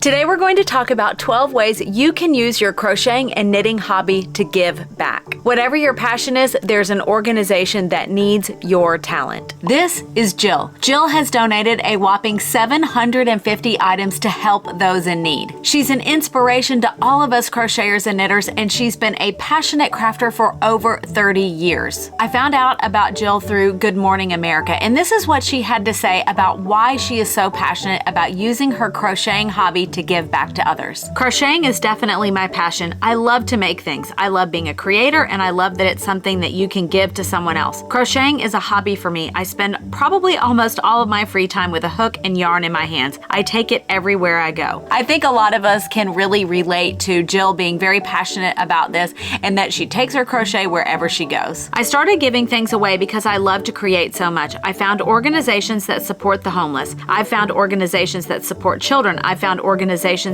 Today we're going to talk about 12 ways you can use your crocheting and knitting hobby to give back. Whatever your passion is, there's an organization that needs your talent. This is Jill. Jill has donated a whopping 750 items to help those in need. She's an inspiration to all of us crocheters and knitters, and she's been a passionate crafter for over 30 years. I found out about Jill through Good Morning America, and this is what she had to say about why she is so passionate about using her crocheting hobby to give back to others. Crocheting is definitely my passion. I love to make things. I love being a creator, and I love that it's something that you can give to someone else. Crocheting is a hobby for me. I spend probably almost all of my free time with a hook and yarn in my hands. I take it everywhere I go. I think a lot of us can really relate to Jill being very passionate about this and that she takes her crochet wherever she goes. I started giving things away because I love to create so much. I found organizations that support the homeless. I found organizations that support children. I found organizations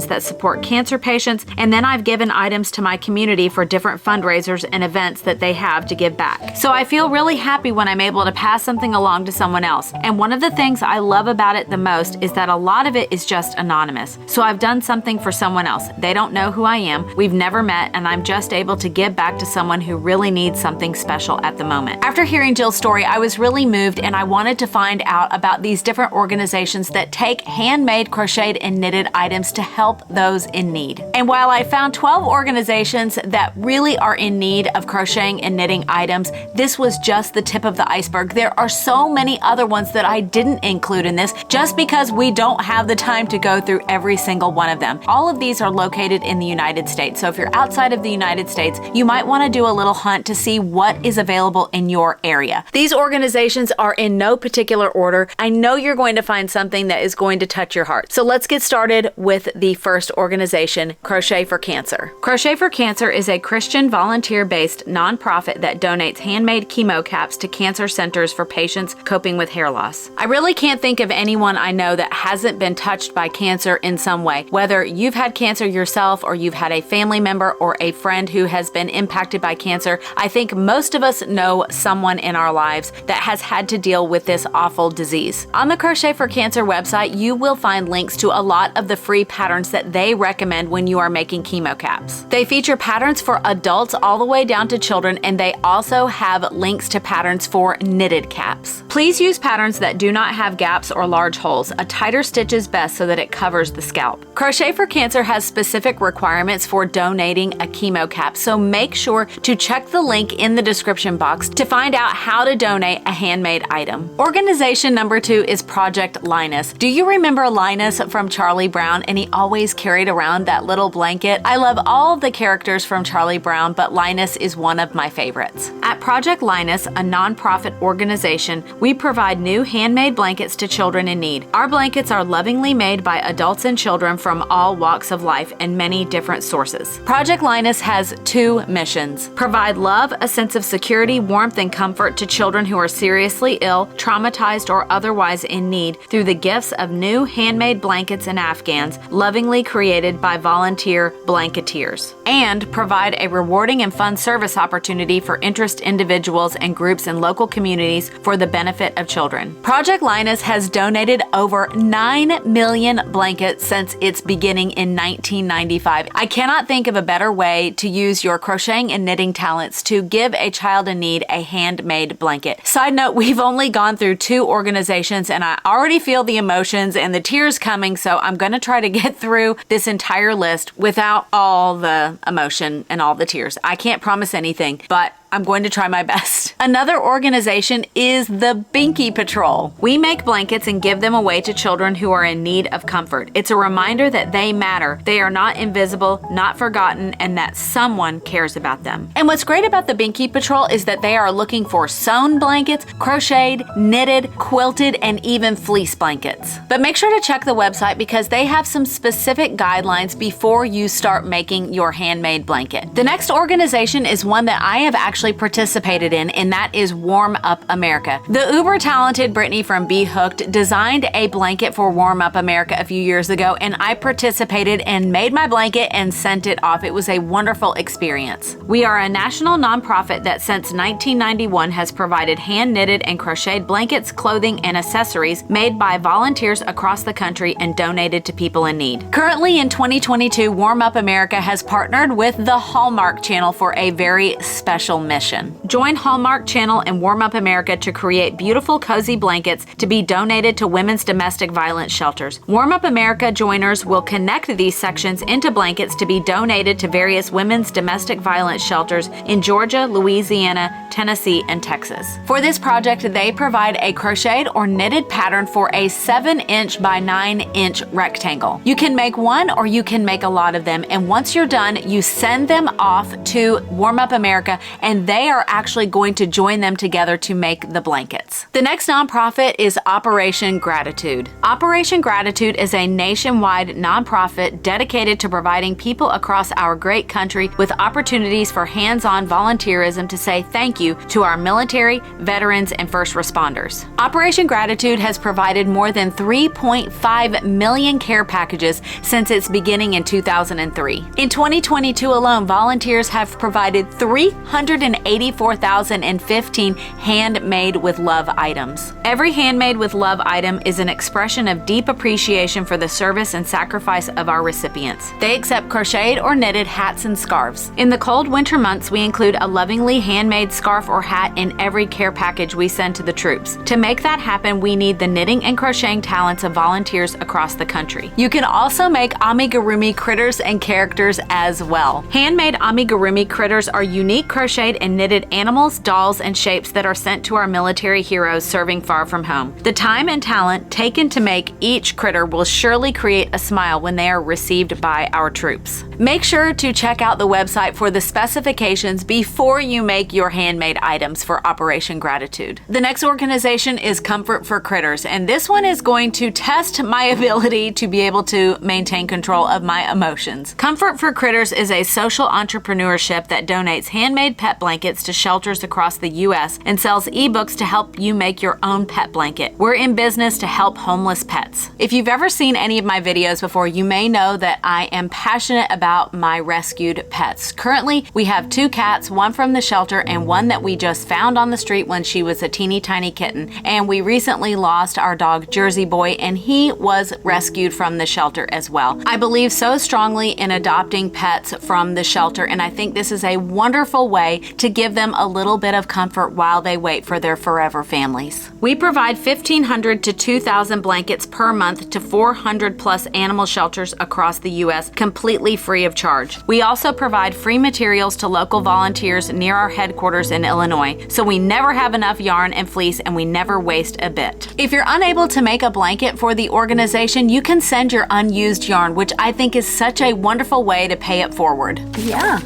that support cancer patients, and then I've given items to my community for different fundraisers and events that they have to give back. So I feel really happy when I'm able to pass something along to someone else. And one of the things I love about it the most is that a lot of it is just anonymous. So I've done something for someone else. They don't know who I am, we've never met, and I'm just able to give back to someone who really needs something special at the moment. After hearing Jill's story, I was really moved, and I wanted to find out about these different organizations that take handmade, crocheted, and knitted items to help those in need. And while I found 12 organizations that really are in need of crocheting and knitting items, this was just the tip of the iceberg. There are so many other ones that I didn't include in this just because we don't have the time to go through every single one of them. All of these are located in the United States. So if you're outside of the United States, you might want to do a little hunt to see what is available in your area. These organizations are in no particular order. I know you're going to find something that is going to touch your heart. So let's get started with the first organization, Crochet for Cancer. Crochet for Cancer is a Christian volunteer-based nonprofit that donates handmade chemo caps to cancer centers for patients coping with hair loss. I really can't think of anyone I know that hasn't been touched by cancer in some way. Whether you've had cancer yourself or you've had a family member or a friend who has been impacted by cancer, I think most of us know someone in our lives that has had to deal with this awful disease. On the Crochet for Cancer website, you will find links to a lot of the free patterns that they recommend when you are making chemo caps. They feature patterns for adults all the way down to children, and they also have links to patterns for knitted caps. Please use patterns that do not have gaps or large holes. A tighter stitch is best so that it covers the scalp. Crochet for Cancer has specific requirements for donating a chemo cap, so make sure to check the link in the description box to find out how to donate a handmade item. Organization number 2 is Project Linus. Do you remember Linus from Charlie Brown? And he always carried around that little blanket. I love all of the characters from Charlie Brown, but Linus is one of my favorites. At Project Linus, a nonprofit organization, we provide new handmade blankets to children in need. Our blankets are lovingly made by adults and children from all walks of life and many different sources. Project Linus has 2 missions. Provide love, a sense of security, warmth, and comfort to children who are seriously ill, traumatized, or otherwise in need through the gifts of new handmade blankets and afghans, lovingly created by volunteer blanketeers, and provide a rewarding and fun service opportunity for interest individuals and groups in local communities for the benefit of children. Project Linus has donated over 9 million blankets since its beginning in 1995. I cannot think of a better way to use your crocheting and knitting talents to give a child in need a handmade blanket. Side note, we've only gone through 2 organizations, and I already feel the emotions and the tears coming, so I'm going to try to get through this entire list without all the emotion and all the tears. I can't promise anything, but I'm going to try my best. Another organization is the Binky Patrol. We make blankets and give them away to children who are in need of comfort. It's a reminder that they matter. They are not invisible, not forgotten, and that someone cares about them. And what's great about the Binky Patrol is that they are looking for sewn blankets, crocheted, knitted, quilted, and even fleece blankets. But make sure to check the website because they have some specific guidelines before you start making your handmade blanket. The next organization is one that I have actually participated in and that is Warm Up America. The uber talented Brittany from Be Hooked designed a blanket for Warm Up America a few years ago, and I participated and made my blanket and sent it off. It was a wonderful experience. We are a national nonprofit that since 1991 has provided hand-knitted and crocheted blankets, clothing, and accessories made by volunteers across the country and donated to people in need. Currently in 2022, Warm Up America has partnered with the Hallmark Channel for a very special mission. Join Hallmark Channel and Warm Up America to create beautiful, cozy blankets to be donated to women's domestic violence shelters. Warm Up America joiners will connect these sections into blankets to be donated to various women's domestic violence shelters in Georgia, Louisiana, Tennessee, and Texas. For this project, they provide a crocheted or knitted pattern for a 7-inch by 9-inch rectangle. You can make one or you can make a lot of them, and once you're done, you send them off to Warm Up America, and they are actually going to join them together to make the blankets. The next nonprofit is Operation Gratitude. Operation Gratitude is a nationwide nonprofit dedicated to providing people across our great country with opportunities for hands-on volunteerism to say thank you to our military, veterans, and first responders. Operation Gratitude has provided more than 3.5 million care packages since its beginning in 2003. In 2022 alone, volunteers have provided 384,015 handmade with love items. Every handmade with love item is an expression of deep appreciation for the service and sacrifice of our recipients. They accept crocheted or knitted hats and scarves. In the cold winter months, we include a lovingly handmade scarf or hat in every care package we send to the troops. To make that happen, we need the knitting and crocheting talents of volunteers across the country. You can also make amigurumi critters and characters as well. Handmade amigurumi critters are unique crocheted and knitted animals, dolls, and shapes that are sent to our military heroes serving far from home. The time and talent taken to make each critter will surely create a smile when they are received by our troops. Make sure to check out the website for the specifications before you make your handmade items for Operation Gratitude. The next organization is Comfort for Critters, and this one is going to test my ability to be able to maintain control of my emotions. Comfort for Critters is a social entrepreneurship that donates handmade pet blankets to shelters across the U.S. and sells ebooks to help you make your own pet blanket. We're in business to help homeless pets. If you've ever seen any of my videos before, you may know that I am passionate about my rescued pets. Currently, we have 2 cats, one from the shelter and one that we just found on the street when she was a teeny tiny kitten. And we recently lost our dog Jersey Boy, and he was rescued from the shelter as well. I believe so strongly in adopting pets from the shelter, and I think this is a wonderful way to give them a little bit of comfort while they wait for their forever families. We provide 1,500 to 2,000 blankets per month to 400 plus animal shelters across the U.S. completely free of charge. We also provide free materials to local volunteers near our headquarters in Illinois, so we never have enough yarn and fleece and we never waste a bit. If you're unable to make a blanket for the organization, you can send your unused yarn, which I think is such a wonderful way to pay it forward. Yeah.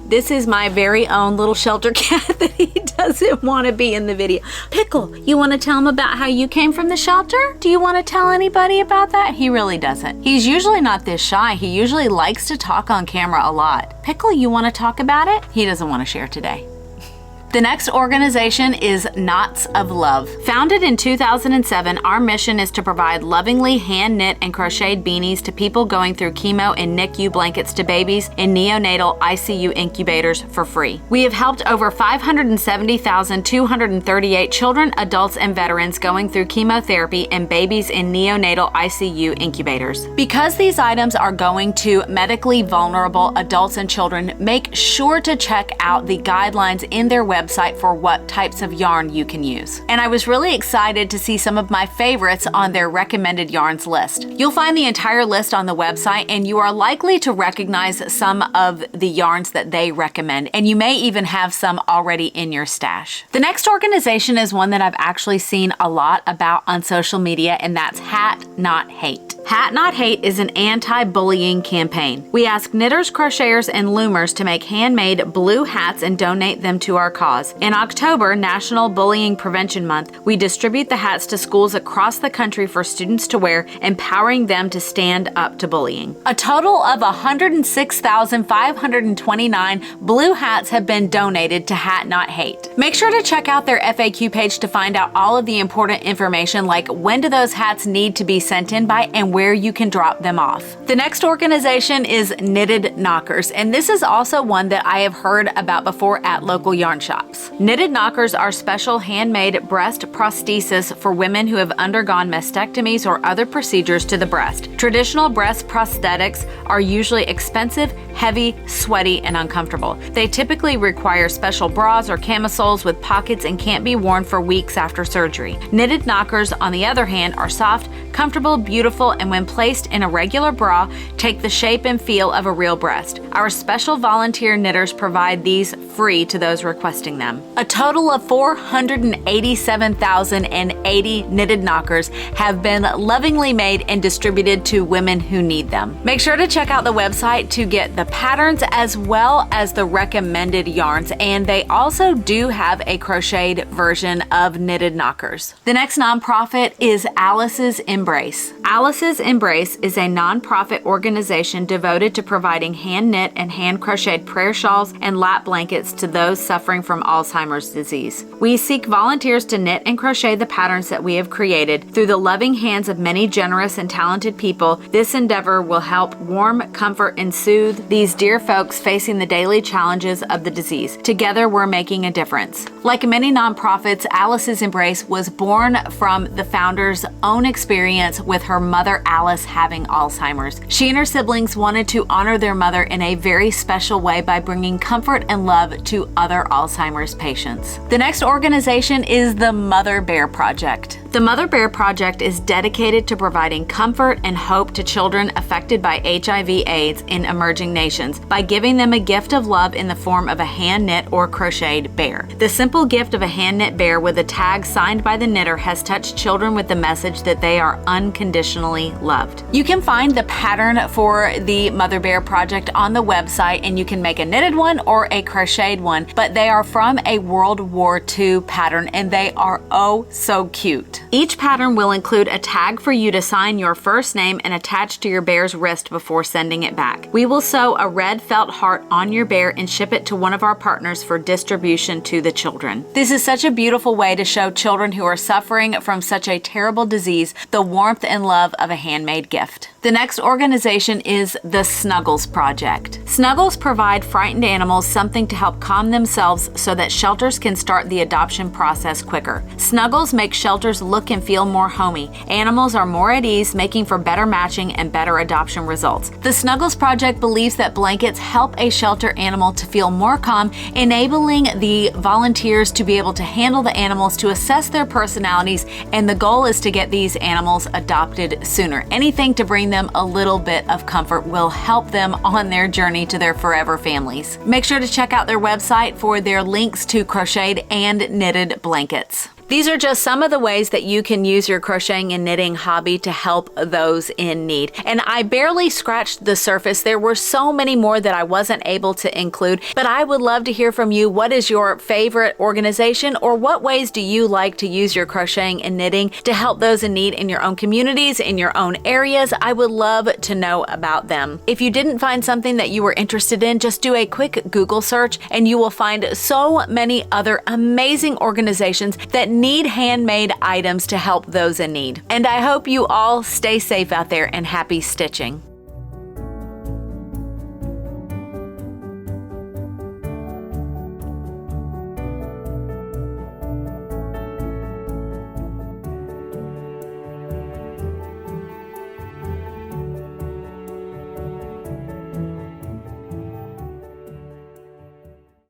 This is my very own little shelter cat that he doesn't want to be in the video. Pickle, you want to tell him about how you came from the shelter? Do you want to tell anybody about that? He really doesn't. He's usually not this shy. He usually likes to talk on camera a lot. Pickle, you want to talk about it? He doesn't want to share today. The next organization is Knots of Love. Founded in 2007, our mission is to provide lovingly hand-knit and crocheted beanies to people going through chemo and NICU blankets to babies in neonatal ICU incubators for free. We have helped over 570,238 children, adults, and veterans going through chemotherapy and babies in neonatal ICU incubators. Because these items are going to medically vulnerable adults and children, make sure to check out the guidelines in their website for what types of yarn you can use. And I was really excited to see some of my favorites on their recommended yarns list. You'll find the entire list on the website, and you are likely to recognize some of the yarns that they recommend, and you may even have some already in your stash. The next organization is one that I've actually seen a lot about on social media, and that's Hat Not Hate. Hat Not Hate is an anti-bullying campaign. We ask knitters, crocheters, and loomers to make handmade blue hats and donate them to our cause. cause. In October, National Bullying Prevention Month, we distribute the hats to schools across the country for students to wear, empowering them to stand up to bullying. A total of 106,529 blue hats have been donated to Hat Not Hate. Make sure to check out their FAQ page to find out all of the important information, like when do those hats need to be sent in by and where you can drop them off. The next organization is Knitted Knockers, and this is also one that I have heard about before at local yarn shops. Knitted Knockers are special handmade breast prosthesis for women who have undergone mastectomies or other procedures to the breast. Traditional breast prosthetics are usually expensive, heavy, sweaty, and uncomfortable. They typically require special bras or camisoles with pockets and can't be worn for weeks after surgery. Knitted Knockers, on the other hand, are soft, comfortable, beautiful, and when placed in a regular bra, take the shape and feel of a real breast. Our special volunteer knitters provide these free to those requesting them. A total of 487,080 knitted knockers have been lovingly made and distributed to women who need them. Make sure to check out the website to get the patterns as well as the recommended yarns, and they also do have a crocheted version of knitted knockers. The next nonprofit is Alice's Embrace. Alice's Embrace is a nonprofit organization devoted to providing hand knit and hand crocheted prayer shawls and lap blankets to those suffering from Alzheimer's disease. We seek volunteers to knit and crochet the patterns that we have created. Through the loving hands of many generous and talented people, this endeavor will help warm, comfort, and soothe these dear folks facing the daily challenges of the disease. Together, we're making a difference. Like many nonprofits, Alice's Embrace was born from the founder's own experience with her mother Alice having Alzheimer's. She and her siblings wanted to honor their mother in a very special way by bringing comfort and love to other Alzheimer's patients. The next organization is the Mother Bear Project. The Mother Bear Project is dedicated to providing comfort and hope to children affected by HIV/AIDS in emerging nations by giving them a gift of love in the form of a hand knit or crocheted bear. The simple gift of a hand knit bear with a tag signed by the knitter has touched children with the message that they are unconditionally loved. You can find the pattern for the Mother Bear Project on the website, and you can make a knitted one or a crocheted one, but they are from a World War II pattern and they are oh so cute. Each pattern will include a tag for you to sign your first name and attach to your bear's wrist before sending it back. We will sew a red felt heart on your bear and ship it to one of our partners for distribution to the children. This is such a beautiful way to show children who are suffering from such a terrible disease the warmth and love of a handmade gift. The next organization is the Snuggles Project. Snuggles provide frightened animals something to help calm themselves so that shelters can start the adoption process quicker. Snuggles make shelters look and feel more homey. Animals are more at ease, making for better matching and better adoption results. The Snuggles Project believes that blankets help a shelter animal to feel more calm, enabling the volunteers to be able to handle the animals, to assess their personalities, and the goal is to get these animals adopted sooner. Anything to bring them a little bit of comfort will help them on their journey to their forever families. Make sure to check out their website for their links to crocheted and knitted blankets. These are just some of the ways that you can use your crocheting and knitting hobby to help those in need. And I barely scratched the surface. There were so many more that I wasn't able to include, but I would love to hear from you. What is your favorite organization, or what ways do you like to use your crocheting and knitting to help those in need in your own communities, in your own areas? I would love to know about them. If you didn't find something that you were interested in, just do a quick Google search and you will find so many other amazing organizations that need handmade items to help those in need. And I hope you all stay safe out there and happy stitching.